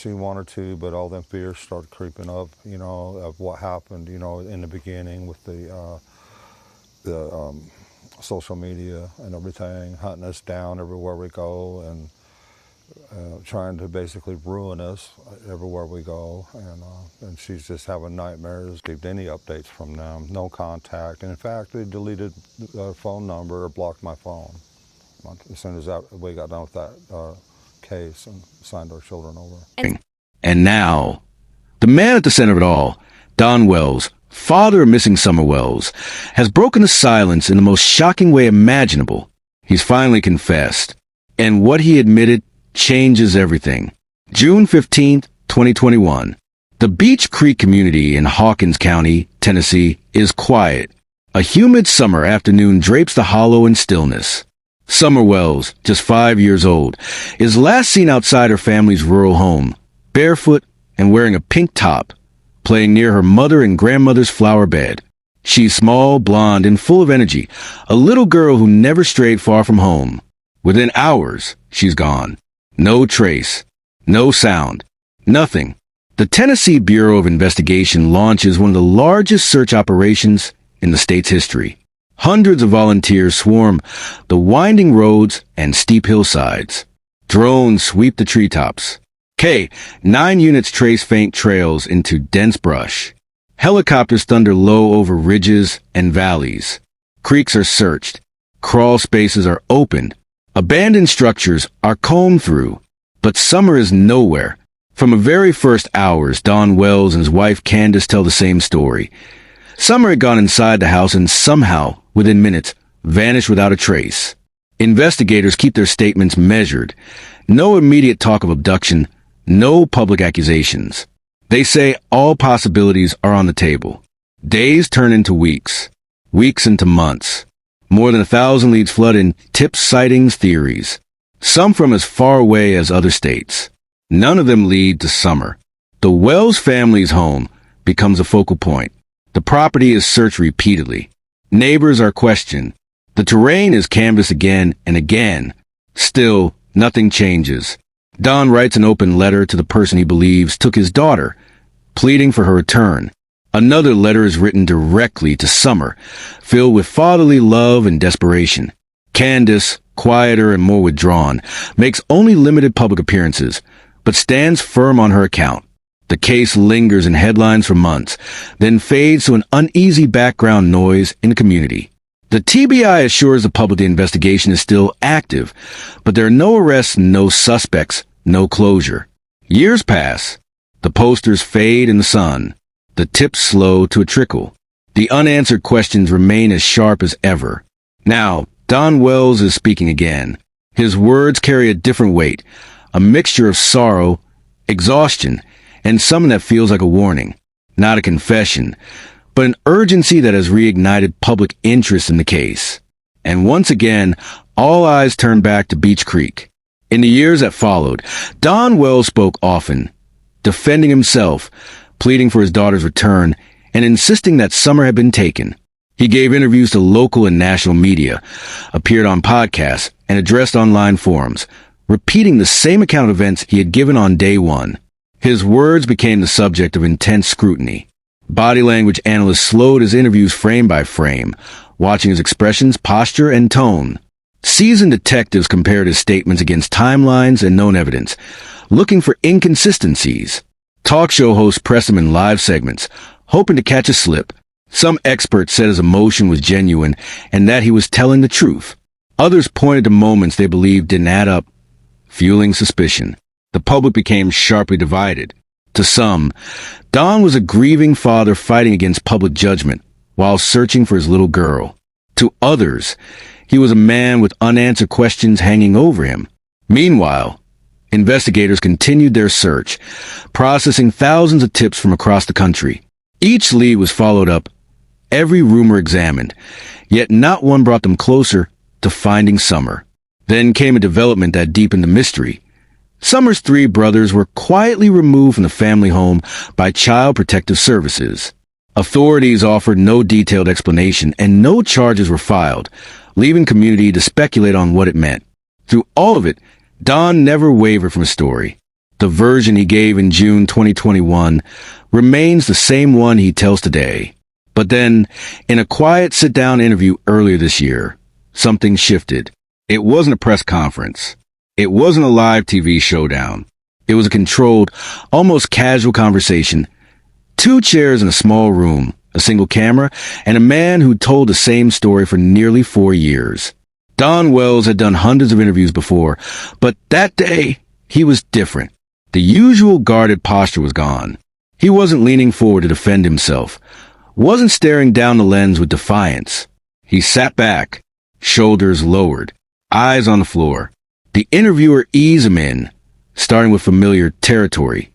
she wanted to, but all them fears started creeping up, of what happened, in the beginning with the social media and everything, hunting us down everywhere we go, and trying to basically ruin us everywhere we go. And she's just having nightmares. Received any updates from them, no contact. And in fact, they deleted the phone number or blocked my phone as soon as we got done with that case and signed our children over. And now, the man at the center of it all, Don Wells, father of missing Summer Wells, has broken the silence in the most shocking way imaginable. He's finally confessed. And what he admitted changes everything. June 15th, 2021. The Beech Creek community in Hawkins County, Tennessee, is quiet. A humid summer afternoon drapes the hollow in stillness. Summer Wells, just 5 years old, is last seen outside her family's rural home, barefoot and wearing a pink top, playing near her mother and grandmother's flower bed. She's small, blonde, and full of energy, a little girl who never strayed far from home. Within hours, she's gone. No trace, no sound, nothing. The Tennessee Bureau of Investigation launches one of the largest search operations in the state's history. Hundreds of volunteers swarm the winding roads and steep hillsides. Drones sweep the treetops. 9 units trace faint trails into dense brush. Helicopters thunder low over ridges and valleys. Creeks are searched. Crawl spaces are opened. Abandoned structures are combed through. But Summer is nowhere. From the very first hours, Don Wells and his wife Candace tell the same story. Summer had gone inside the house and somehow, within minutes, vanished without a trace. Investigators keep their statements measured. No immediate talk of abduction, no public accusations. They say all possibilities are on the table. Days turn into weeks, weeks into months. More than 1,000 leads flood in, tips, sightings, theories. Some from as far away as other states. None of them lead to Summer. The Wells family's home becomes a focal point. The property is searched repeatedly. Neighbors are questioned. The terrain is canvassed again and again. Still, nothing changes. Don writes an open letter to the person he believes took his daughter, pleading for her return. Another letter is written directly to Summer, filled with fatherly love and desperation. Candace, quieter and more withdrawn, makes only limited public appearances, but stands firm on her account. The case lingers in headlines for months, then fades to an uneasy background noise in the community. The TBI assures the public the investigation is still active, but there are no arrests, no suspects, no closure. Years pass. The posters fade in the sun. The tips slow to a trickle. The unanswered questions remain as sharp as ever. Now, Don Wells is speaking again. His words carry a different weight, a mixture of sorrow, exhaustion, and something that feels like a warning. Not a confession, but an urgency that has reignited public interest in the case. And once again, all eyes turn back to Beech Creek. In the years that followed, Don Wells spoke often, defending himself, pleading for his daughter's return, and insisting that Summer had been taken. He gave interviews to local and national media, appeared on podcasts, and addressed online forums, repeating the same account of events he had given on day one. His words became the subject of intense scrutiny. Body language analysts slowed his interviews frame by frame, watching his expressions, posture, and tone. Seasoned detectives compared his statements against timelines and known evidence, looking for inconsistencies. Talk show hosts pressed him in live segments, hoping to catch a slip. Some experts said his emotion was genuine and that he was telling the truth. Others pointed to moments they believed didn't add up, fueling suspicion. The public became sharply divided. To some, Don was a grieving father fighting against public judgment while searching for his little girl. To others, he was a man with unanswered questions hanging over him. Meanwhile, investigators continued their search, processing thousands of tips from across the country. Each lead was followed up, every rumor examined, yet not one brought them closer to finding Summer. Then came a development that deepened the mystery. Summer's 3 brothers were quietly removed from the family home by Child Protective Services. Authorities offered no detailed explanation and no charges were filed, leaving community to speculate on what it meant. Through all of it, Don never wavered from his story. The version he gave in June 2021 remains the same one he tells today. But then, in a quiet sit-down interview earlier this year, something shifted. It wasn't a press conference. It wasn't a live TV showdown. It was a controlled, almost casual conversation. 2 chairs in a small room, a single camera, and a man who told the same story for nearly 4 years. Don Wells had done hundreds of interviews before, but that day, he was different. The usual guarded posture was gone. He wasn't leaning forward to defend himself, wasn't staring down the lens with defiance. He sat back, shoulders lowered, eyes on the floor. The interviewer eased him in, starting with familiar territory.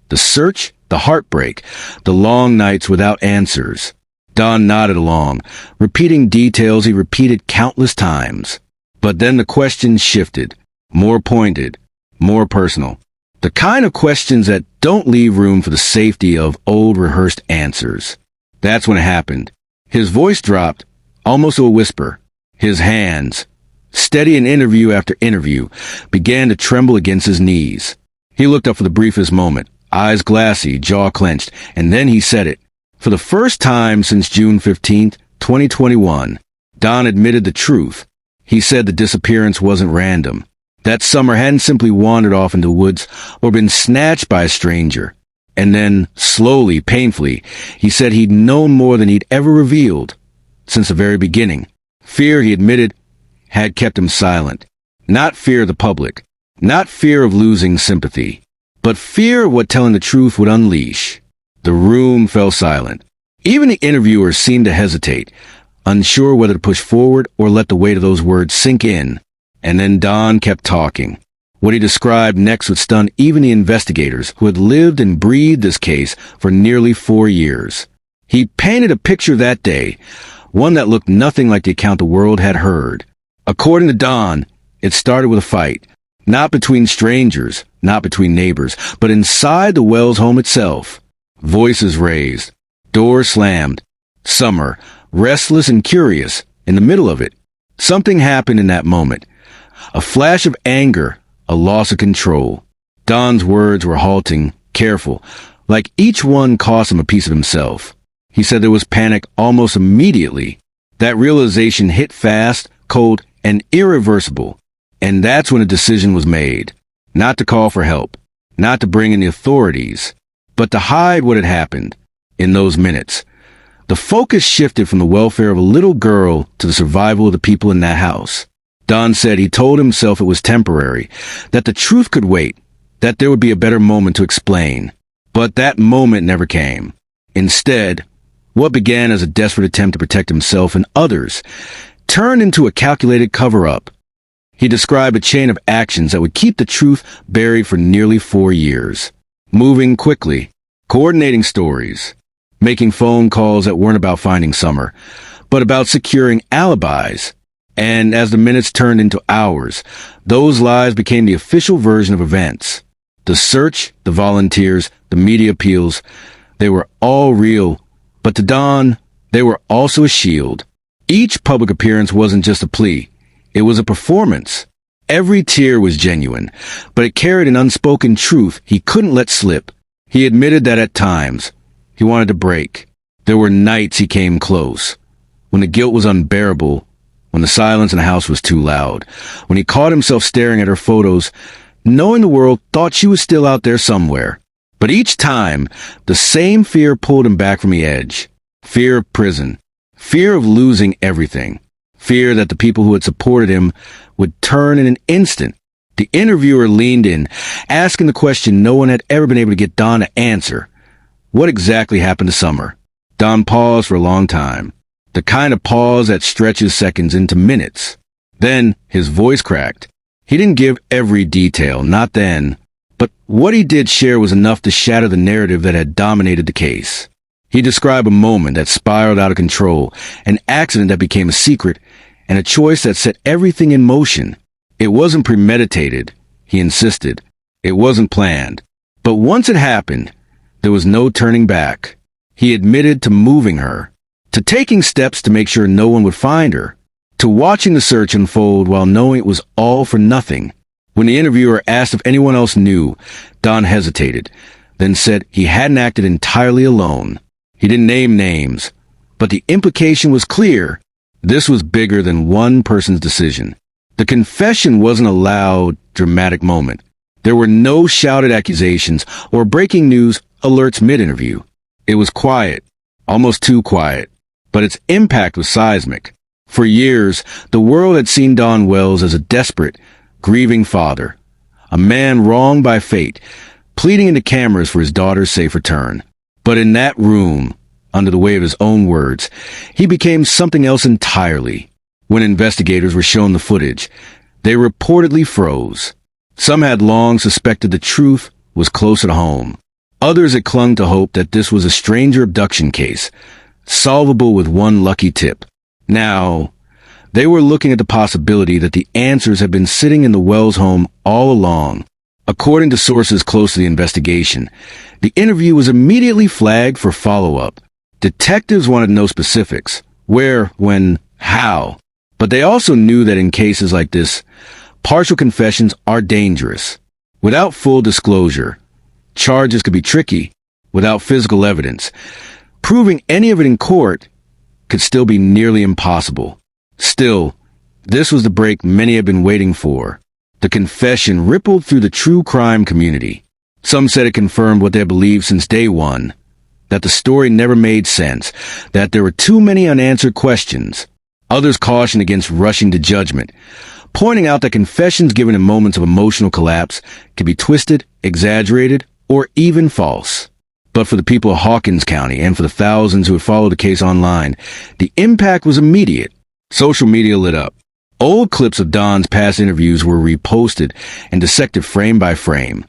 The search, the heartbreak, the long nights without answers. Don nodded along, repeating details he repeated countless times. But then the questions shifted, more pointed, more personal. The kind of questions that don't leave room for the safety of old rehearsed answers. That's when it happened. His voice dropped, almost to a whisper. His hands, steady in interview after interview, began to tremble against his knees. He looked up for the briefest moment, eyes glassy, jaw clenched, and then he said it. For the first time since June 15th, 2021, Don admitted the truth. He said the disappearance wasn't random. That Summer hadn't simply wandered off into the woods or been snatched by a stranger. And then, slowly, painfully, he said he'd known more than he'd ever revealed. Since the very beginning. Fear, he admitted, had kept him silent. Not fear of the public. Not fear of losing sympathy. But fear of what telling the truth would unleash. The room fell silent. Even the interviewer seemed to hesitate, unsure whether to push forward or let the weight of those words sink in. And then Don kept talking. What he described next would stun even the investigators who had lived and breathed this case for nearly 4 years. He painted a picture that day, one that looked nothing like the account the world had heard. According to Don, it started with a fight, not between strangers, not between neighbors, but inside the Wells home itself. Voices raised, doors slammed. Summer, restless and curious, in the middle of it. Something happened in that moment. A flash of anger, a loss of control. Don's words were halting, careful, like each one cost him a piece of himself. He said there was panic almost immediately. That realization hit fast, cold, and irreversible. And that's when a decision was made. Not to call for help, not to bring in the authorities, but to hide what had happened in those minutes. The focus shifted from the welfare of a little girl to the survival of the people in that house. Don said he told himself it was temporary, that the truth could wait, that there would be a better moment to explain. But that moment never came. Instead, what began as a desperate attempt to protect himself and others turned into a calculated cover-up. He described a chain of actions that would keep the truth buried for nearly 4 years. Moving quickly, coordinating stories, making phone calls that weren't about finding Summer, but about securing alibis. And as the minutes turned into hours, those lies became the official version of events. The search, the volunteers, the media appeals, they were all real, but to Don, they were also a shield. Each public appearance wasn't just a plea. It was a performance. Every tear was genuine, but it carried an unspoken truth he couldn't let slip. He admitted that at times, he wanted to break. There were nights he came close, when the guilt was unbearable, when the silence in the house was too loud, when he caught himself staring at her photos, knowing the world thought she was still out there somewhere. But each time, the same fear pulled him back from the edge. Fear of prison. Fear of losing everything. Fear that the people who had supported him would turn in an instant. The interviewer leaned in, asking the question no one had ever been able to get Don to answer. What exactly happened to Summer? Don paused for a long time. The kind of pause that stretches seconds into minutes. Then his voice cracked. He didn't give every detail, not then. But what he did share was enough to shatter the narrative that had dominated the case. He described a moment that spiraled out of control, an accident that became a secret, and a choice that set everything in motion. It wasn't premeditated, he insisted. It wasn't planned. But once it happened, there was no turning back. He admitted to moving her, to taking steps to make sure no one would find her, to watching the search unfold while knowing it was all for nothing. When the interviewer asked if anyone else knew, Don hesitated, then said he hadn't acted entirely alone. He didn't name names, but the implication was clear. This was bigger than one person's decision. The confession wasn't a loud, dramatic moment. There were no shouted accusations or breaking news alerts mid-interview. It was quiet, almost too quiet, but its impact was seismic. For years, the world had seen Don Wells as a desperate, grieving father, a man wronged by fate, pleading into cameras for his daughter's safe return. But in that room, under the weight of his own words, he became something else entirely. When investigators were shown the footage, they reportedly froze. Some had long suspected the truth was closer to home. Others had clung to hope that this was a stranger abduction case, solvable with one lucky tip. Now, they were looking at the possibility that the answers had been sitting in the Wells home all along. According to sources close to the investigation, the interview was immediately flagged for follow-up. Detectives wanted to know specifics: where, when, how. But they also knew that in cases like this, partial confessions are dangerous. Without full disclosure, charges could be tricky. Without physical evidence, proving any of it in court could still be nearly impossible. Still, this was the break many had been waiting for. The confession rippled through the true crime community. Some said it confirmed what they had believed since day one, that the story never made sense, that there were too many unanswered questions. Others cautioned against rushing to judgment, pointing out that confessions given in moments of emotional collapse can be twisted, exaggerated, or even false. But for the people of Hawkins County and for the thousands who had followed the case online, the impact was immediate. Social media lit up. Old clips of Don's past interviews were reposted and dissected frame by frame,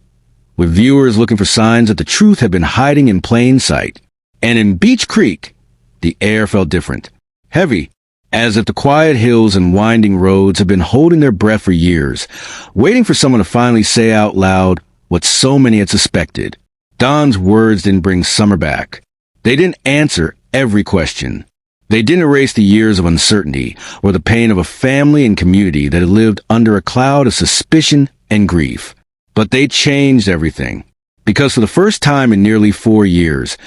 with viewers looking for signs that the truth had been hiding in plain sight. And in Beech Creek, the air felt different, heavy, as if the quiet hills and winding roads had been holding their breath for years, waiting for someone to finally say out loud what so many had suspected. Don's words didn't bring Summer back. They didn't answer every question. They didn't erase the years of uncertainty or the pain of a family and community that had lived under a cloud of suspicion and grief. But they changed everything. Because for the first time in nearly 4 years,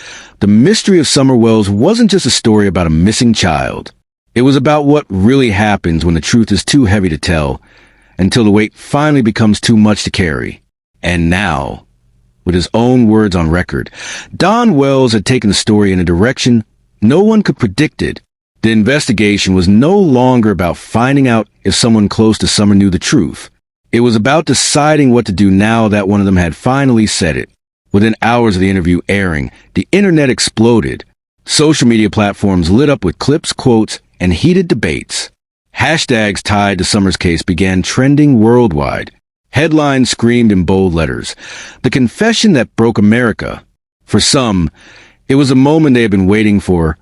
the mystery of Summer Wells wasn't just a story about a missing child. It was about what really happens when the truth is too heavy to tell, until the weight finally becomes too much to carry. And now, with his own words on record, Don Wells had taken the story in a direction no one could predict it. The investigation was no longer about finding out if someone close to Summer knew the truth. It was about deciding what to do now that one of them had finally said it. Within hours of the interview airing, the internet exploded. Social media platforms lit up with clips, quotes, and heated debates. Hashtags tied to Summer's case began trending worldwide. Headlines screamed in bold letters, "The confession that broke America." For some, it was a moment they had been waiting for,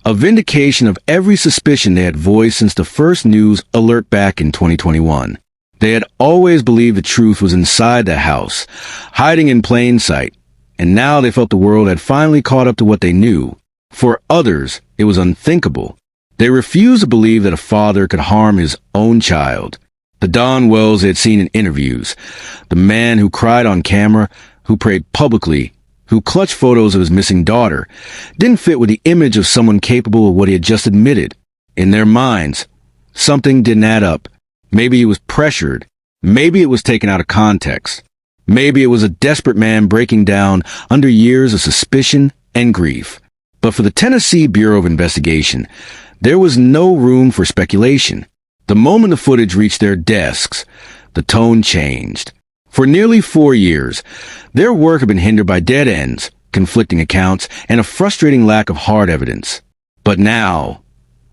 a vindication of every suspicion they had voiced since the first news alert back in 2021. They had always believed the truth was inside the house, hiding in plain sight, and now they felt the world had finally caught up to what they knew. For others, it was unthinkable. They refused to believe that a father could harm his own child. The Don Wells they had seen in interviews, the man who cried on camera, who prayed publicly, who clutched photos of his missing daughter, didn't fit with the image of someone capable of what he had just admitted. In their minds, something didn't add up. Maybe he was pressured. Maybe it was taken out of context. Maybe it was a desperate man breaking down under years of suspicion and grief. But for the Tennessee Bureau of Investigation, there was no room for speculation. The moment the footage reached their desks, the tone changed. For nearly 4 years, their work had been hindered by dead ends, conflicting accounts, and a frustrating lack of hard evidence. But now,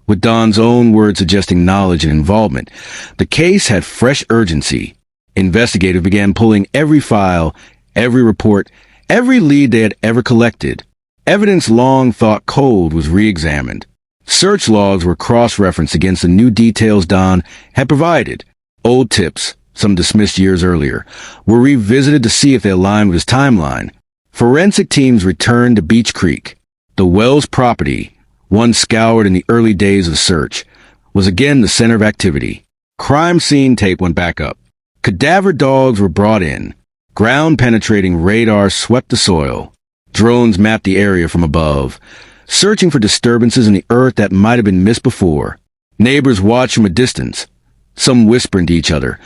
with Don's own words suggesting knowledge and involvement, the case had fresh urgency. Investigators began pulling every file, every report, every lead they had ever collected. Evidence long thought cold was re-examined. Search logs were cross-referenced against the new details Don had provided. Old tips, some dismissed years earlier, were revisited to see if they aligned with his timeline. Forensic teams returned to Beech Creek. The Wells property, once scoured in the early days of the search, was again the center of activity. Crime scene tape went back up. Cadaver dogs were brought in. Ground-penetrating radar swept the soil. Drones mapped the area from above, searching for disturbances in the earth that might have been missed before. Neighbors watched from a distance, some whispering to each other,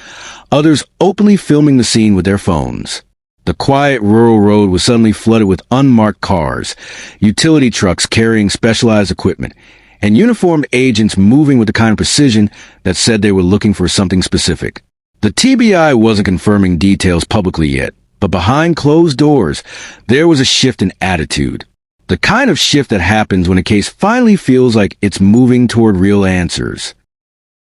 others openly filming the scene with their phones. The quiet rural road was suddenly flooded with unmarked cars, utility trucks carrying specialized equipment, and uniformed agents moving with the kind of precision that said they were looking for something specific. The TBI wasn't confirming details publicly yet, but behind closed doors, there was a shift in attitude. The kind of shift that happens when a case finally feels like it's moving toward real answers.